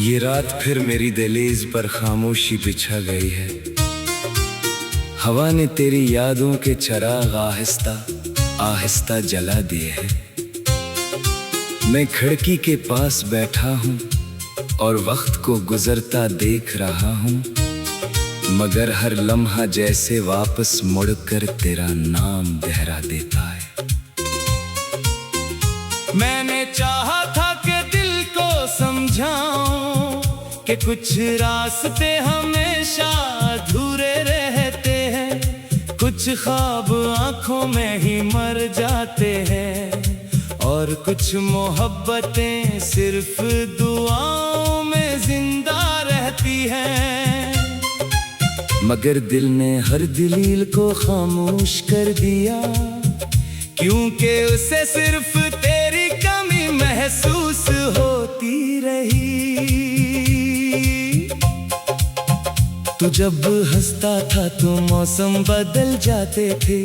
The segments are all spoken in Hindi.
ये रात फिर मेरी दहलीज पर खामोशी बिछा गई है। हवा ने तेरी यादों के चराग आहिस्ता आहिस्ता जला दिए हैं। मैं खिड़की के पास बैठा हूँ और वक्त को गुजरता देख रहा हूँ, मगर हर लम्हा जैसे वापस मुड़कर तेरा नाम दोहरा देता है। मैंने चाहा था कि दिल को समझाऊं कि कुछ रास्ते हमेशा अधूरे रहते हैं, कुछ ख्वाब आंखों में ही मर जाते हैं और कुछ मोहब्बतें सिर्फ दुआओं में जिंदा रहती हैं। मगर दिल ने हर दलील को खामोश कर दिया, क्योंकि उसे सिर्फ तेरी कमी महसूस होती रही। तू जब हंसता था तो मौसम बदल जाते थे,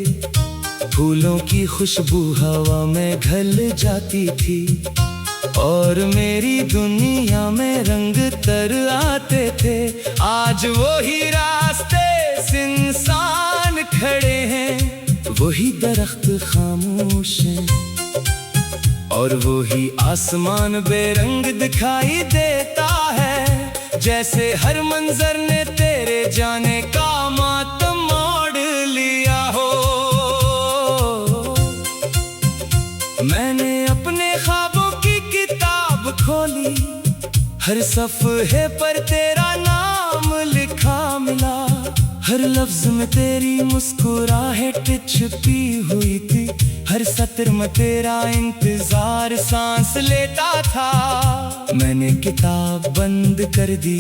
फूलों की खुशबू हवा में घल जाती थी और मेरी दुनिया में रंग तर आते थे। आज वही रास्ते इंसान खड़े हैं, वही दरख्त खामोश हैं और वही आसमान बेरंग दिखाई देता है, जैसे हर मंजर ने तेरे जाने का मातम मोड़ लिया हो। मैंने अपने ख्वाबों की किताब खोली, हर सफ़हे पर तेरा नाम लिखा मिला, हर लफ्ज में तेरी मुस्कुराहट छिपी हुई थी, हर सत्र में तेरा इंतजार सांस लेता था। मैंने किताब बंद कर दी,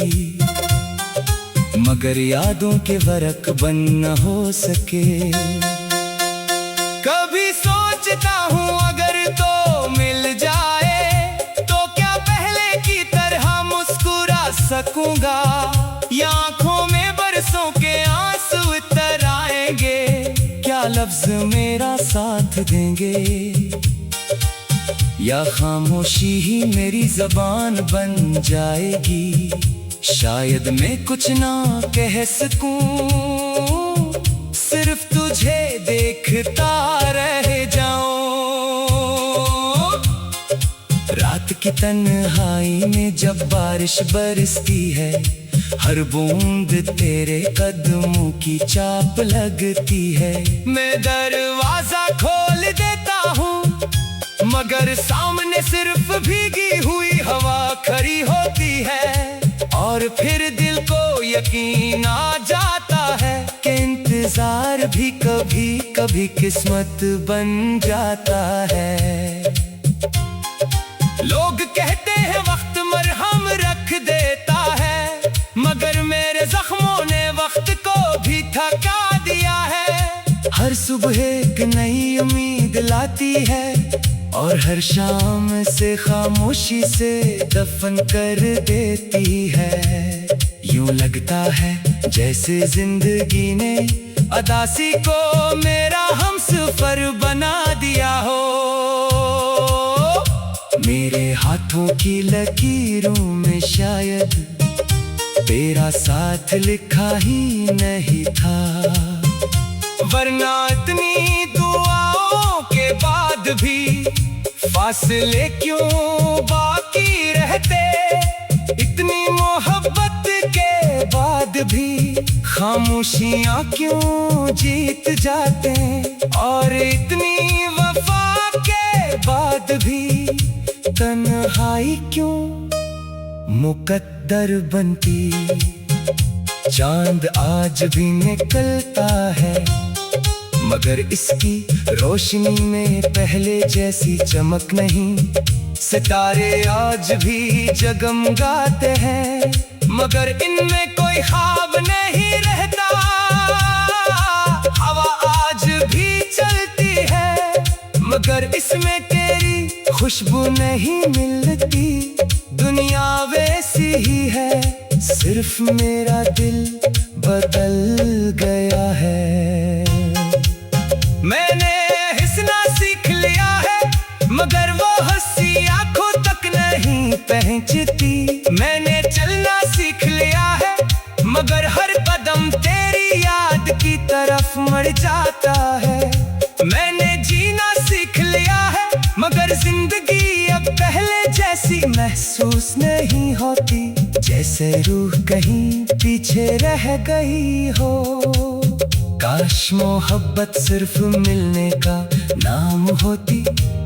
मगर यादों के वर्क बंद न हो सके। कभी सोचता हूँ अगर तो मिल जाए तो क्या पहले की तरह मुस्कुरा सकूंगा, या आंखों में बरसों के आंसू उतर आएंगे, क्या लफ्ज मेरा साथ देंगे, या खामोशी ही मेरी जबान बन जाएगी। शायद मैं कुछ ना कह सकूं, सिर्फ तुझे देखता रह जाऊं। रात की तन्हाई में जब बारिश बरसती है, हर बूंद तेरे कदमों की चाप लगती है। मैं दरवाजा खोल देता हूँ, मगर सामने सिर्फ भीगी हुई हवा खड़ी होती है और फिर दिल को यकीन आ जाता है कि इंतजार भी कभी कभी किस्मत बन जाता है। लोग कहते हैं वक्त मरहम रख देता है, मगर मेरे जख्मों ने वक्त को भी थका दिया है। हर सुबह एक नई उम्मीद लाती है और हर शाम से खामोशी से दफन कर देती है। यूं लगता है जैसे जिंदगी ने अदासी को मेरा हमसफर बना दिया हो। मेरे हाथों की लकीरों में शायद तेरा साथ लिखा ही नहीं था, वरना इतनी दुआओं के बाद भी फासले क्यों बाकी रहते, इतनी मोहब्बत के बाद भी खामोशियां क्यों जीत जाते, और इतनी वफा के बाद भी तन्हाई क्यों मुकद्दर बनती। चांद आज भी निकलता है, मगर इसकी रोशनी में पहले जैसी चमक नहीं। सितारे आज भी जगमगाते हैं, मगर इनमें कोई ख्वाब नहीं रहता। हवा आज भी चलती है, मगर इसमें तेरी खुशबू नहीं मिलती। दुनिया वैसी ही है, सिर्फ मेरा दिल बदल गया है। मैंने हंसना सीख लिया है, मगर वो हंसी आंखों तक नहीं पहुंचती। मैंने जैसे रूह कहीं पीछे रह गई हो। काश मोहब्बत सिर्फ मिलने का नाम होती,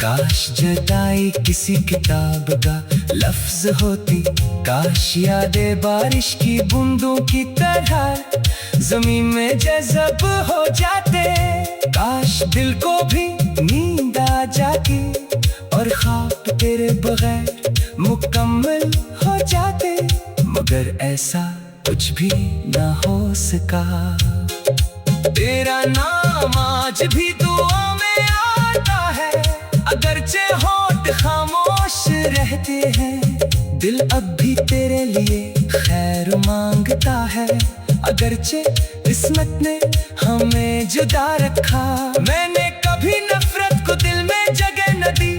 काश जुदाई किसी किताब का लफ्ज होती, काश यादें बारिश की बूंदों की तरह जमीन में जज़ब हो जाते, काश दिल को भी नींद आ जाती और ख्वाब तेरे बगैर मुकम्मल हो जाते, मगर ऐसा कुछ भी ना हो सका। तेरा नाम आज भी दुआ में आता है, अगरचे होठ खामोश रहते हैं, दिल अब भी तेरे लिए खैर मांगता है, अगरचे किस्मत ने हमें जुदा रखा। मैंने कभी नफरत को दिल में जगह न दी,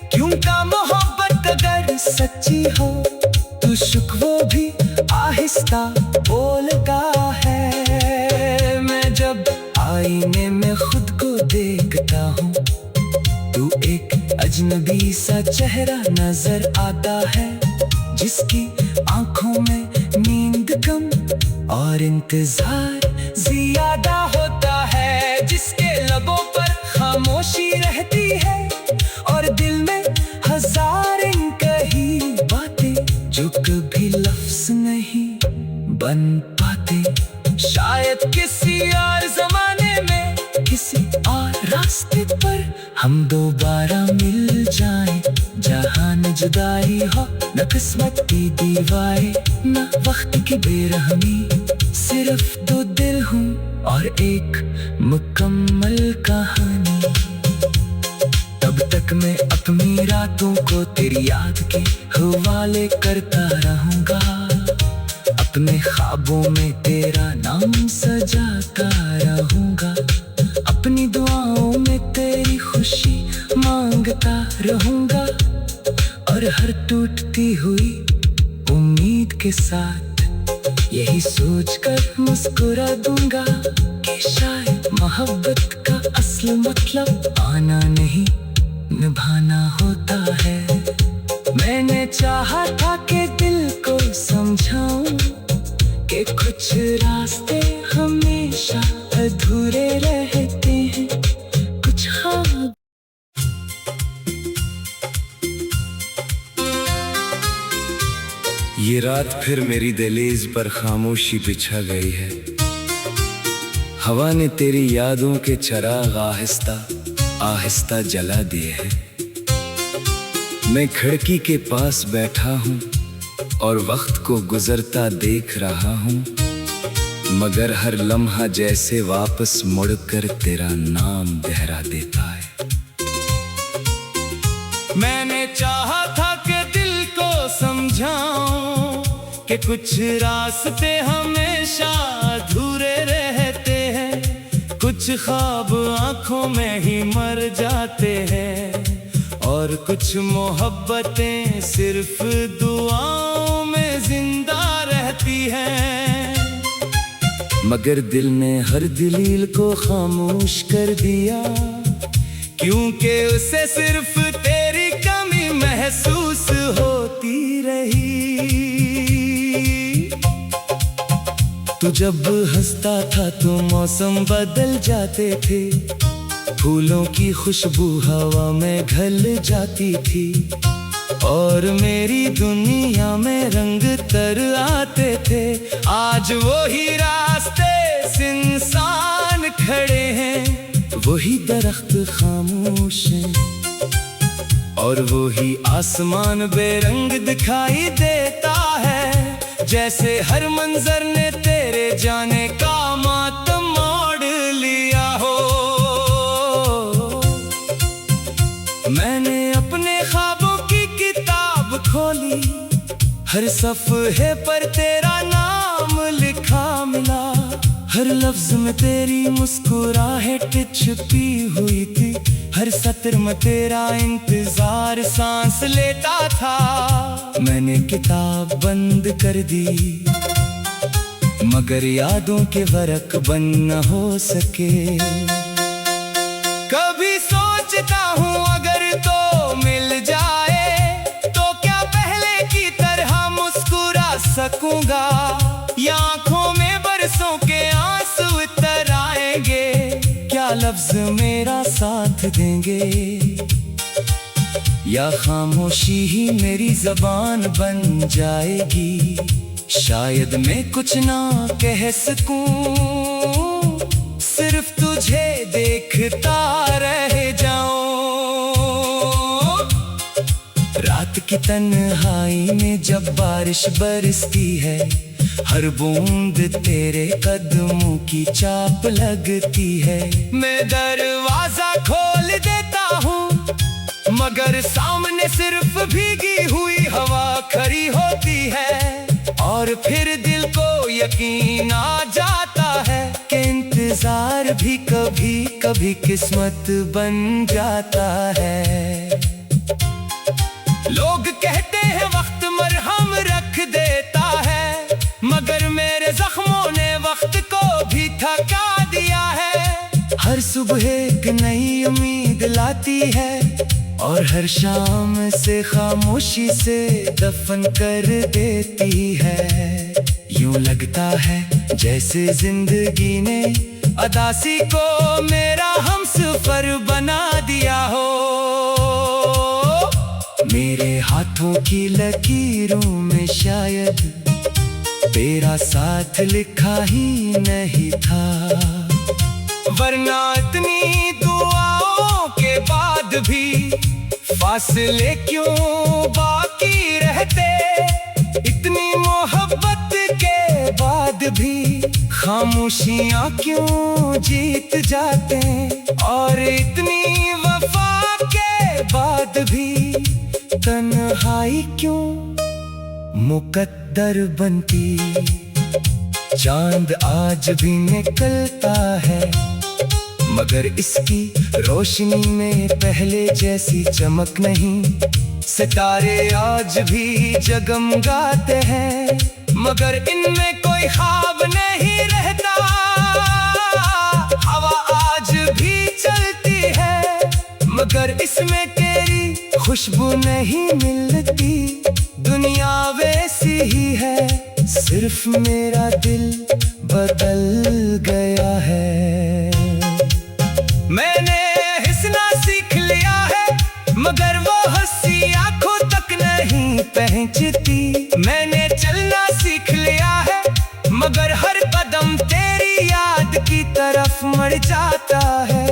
क्योंकि मोहब्बत अगर सच्ची हो तो शिकवों भी आहिस्ता बोलता है। मैं जब आईने में खुद को देखता हूँ, तू एक अजनबी सा चेहरा नजर आता है, जिसकी आंखों में नींद कम और इंतजार ज्यादा होता है, जिसके लबों पर खामोशी रहती है और दिल में हजार कही बातें जो कभी लफ्ज नहीं बन पाते। शायद किसी और जमाने में किसी और रास्ते पर हम दोबारा मिल जाएं, जहां न जुदाई हो न किस्मत की दीवारें न वक्त की बेरहमी, सिर्फ दो दिल हूँ और एक मुकम्मल कहानी। तब तक मैं अपनी रातों को तेरी याद के हवाले करता रहूंगा, अपने ख्वाबों में तेरा नाम सजाता रहूंगा, अपनी दुआओं में तेरी खुशी मांगता रहूंगा, और हर टूटती हुई उम्मीद के साथ यही सोचकर मुस्कुरा दूंगा कि शायद मोहब्बत का असल मतलब आना नहीं निभाना होता है। मैंने चाहा था कि दिल को समझाऊं कि कुछ रास्ते हमेशा अधूरे रहते हैं, कुछ ख्वाब। ये रात फिर मेरी दहलीज पर खामोशी बिछा गई है, हवा ने तेरी यादों के चिराग आहिस्ता आहिस्ता जला दिए हैं। मैं खिड़की के पास बैठा हूँ और वक्त को गुजरता देख रहा हूँ, मगर हर लम्हा जैसे वापस मुड़कर तेरा नाम दोहरा देता है। मैंने चाहा था कि दिल को समझाऊं कि कुछ रास्ते हमेशा अधूरे रहते हैं, कुछ ख्वाब आंखों में ही मर जाते हैं, और कुछ मोहब्बतें सिर्फ दुआओं में जिंदा रहती हैं। मगर दिल ने हर दलील को खामोश कर दिया, क्योंकि उसे सिर्फ तेरी कमी महसूस होती रही। तू जब हंसता था तो मौसम बदल जाते थे, फूलों की खुशबू हवा में घल जाती थी, और मेरी दुनिया में रंग तर आते थे। आज वही रास्ते इंसान खड़े हैं, वही दरख्त खामोश हैं, और वही आसमान बेरंग दिखाई देता है, जैसे हर मंजर ने तेरे जाने का मातम मोड़ लिया हो। मैंने अपने ख्वाबों की किताब खोली, हर सफ़हे पर तेरा नाम लिखा मिला, हर लफ्ज में तेरी मुस्कुराहट छिपी हुई थी, हर सत्र में तेरा इंतजार सांस लेता था। मैंने किताब बंद कर दी, मगर यादों के वर्क बंद न हो सके। कभी सोचता हूँ अगर तो मिल जाए तो क्या पहले की तरह मुस्कुरा सकूं लफ्ज मेरा साथ देंगे, या खामोशी ही मेरी जबान बन जाएगी। शायद मैं कुछ ना कह सकूं, सिर्फ तुझे देखता रह जाऊं। रात की तन्हाई में जब बारिश बरसती है, हर बूंद तेरे कदमों की चाप लगती है। मैं दरवाजा खोल देता हूँ, मगर सामने सिर्फ भीगी हुई हवा खड़ी होती है। और फिर दिल को यकीन आ जाता है कि इंतजार भी कभी कभी किस्मत बन जाता है। लोग कहते हैं वक्त मरहम रख देता है, मगर मेरे जख्मों ने वक्त को भी थका दिया है। हर सुबह एक नई उम्मीद लाती है, और हर शाम से खामोशी से दफन कर देती है। यूं लगता है जैसे जिंदगी ने अदासी को मेरा हमसफर बना दिया हो। मेरे हाथों की लकीरों में शायद तेरा साथ लिखा ही नहीं था, वरना इतनी दुआओं के बाद भी फासले क्यों बाकी रहते। इतनी मोहब्बत के बाद भी खामोशियां क्यों जीत जाते, और इतनी वफा के बाद भी तन्हाई क्यों मुकद्दर बनती। चांद आज भी निकलता है, मगर इसकी रोशनी में पहले जैसी चमक नहीं। सितारे आज भी जगमगाते हैं, मगर इनमें कोई ख्वाब नहीं रहता। हवा आज भी चलती है, मगर इसमें तेरी खुशबू नहीं मिलती। दुनिया वैसी ही है, सिर्फ मेरा दिल बदल गया है। मैंने हंसना सीख लिया है, मगर वो हंसी आंखों तक नहीं पहुंचती। मैंने चलना सीख लिया है, मगर हर कदम तेरी याद की तरफ मर जाता है।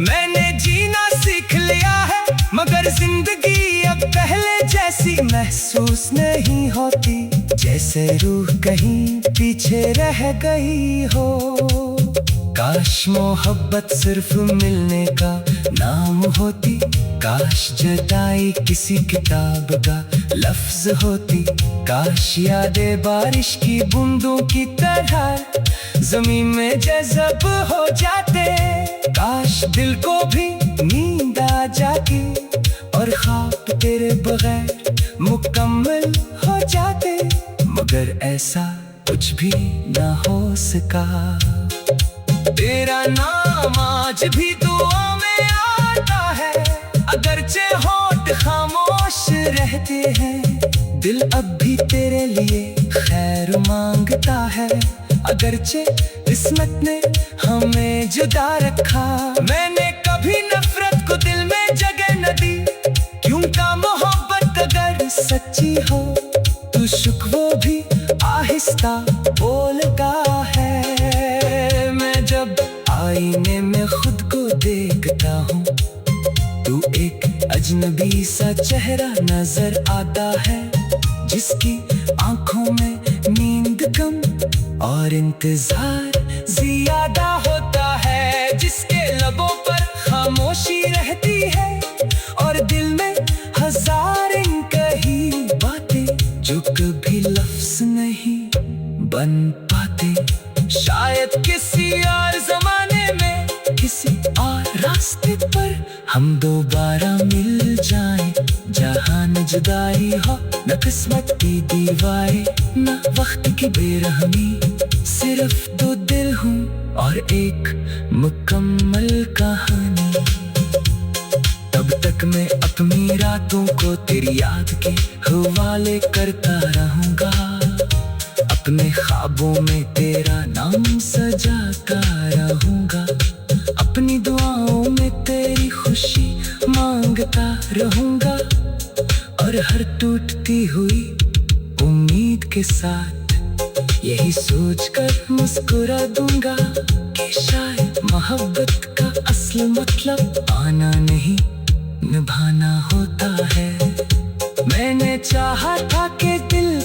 मैंने जीना सीख लिया है, मगर जिंदगी अब पहले जैसी महसूस नहीं होती। जैसे रूह कहीं पीछे रह गई हो। काश मोहब्बत सिर्फ मिलने का नाम होती, काश जुदाई किसी किताब का लफ्ज होती। काश यादें बारिश की बूंदों की तरह जमीन में जज़ब हो जाते। काश दिल को भी नींद आ जाती, और ख्वाब तेरे बगैर मुकम्मल हो जाते। मगर ऐसा कुछ भी ना हो सका। तेरा नाम आज भी दुआ में आता है, अगरचे होठ खामोश रहते हैं। दिल अब भी तेरे लिए खैर मांगता है, अगरचे किस्मत ने हमें जुदा रखा। मैंने कभी नफरत को दिल में जगह न दी, क्योंकि मोहब्बत अगर सच्ची हो तो शुक्र भी आहिस्ता बोलता है। मैं जब आईने में खुद को देखता हूँ, तू एक अजनबी सा चेहरा नजर आता है, जिसकी आंखों में नींद कम और इंतजार ज्यादा होता है। जिसके लबों पर खामोशी रहती है, और दिल में हजार कही बातें जो कभी लफ्ज नहीं बन पाते। शायद किसी और जमाने में किसी और रास्ते पर हम दोबारा मिल जाएं, जहां न जुदाई हो न किस्मत की दीवारें न वक्त की बेरहमी। सिर्फ दो दिल हूँ और एक मुकम्मल कहानी। तब तक मैं अपनी रातों को तेरी याद के हवाले करता रहूंगा। अपने ख्वाबों में तेरा नाम सजाता रहूंगा। अपनी दुआओं में तेरी खुशी मांगता रहूंगा, और हर टूटती हुई उम्मीद के साथ यही सोचकर मुस्कुरा दूंगा कि शायद मोहब्बत का असल मतलब आना नहीं निभाना होता है। मैंने चाहा था कि दिल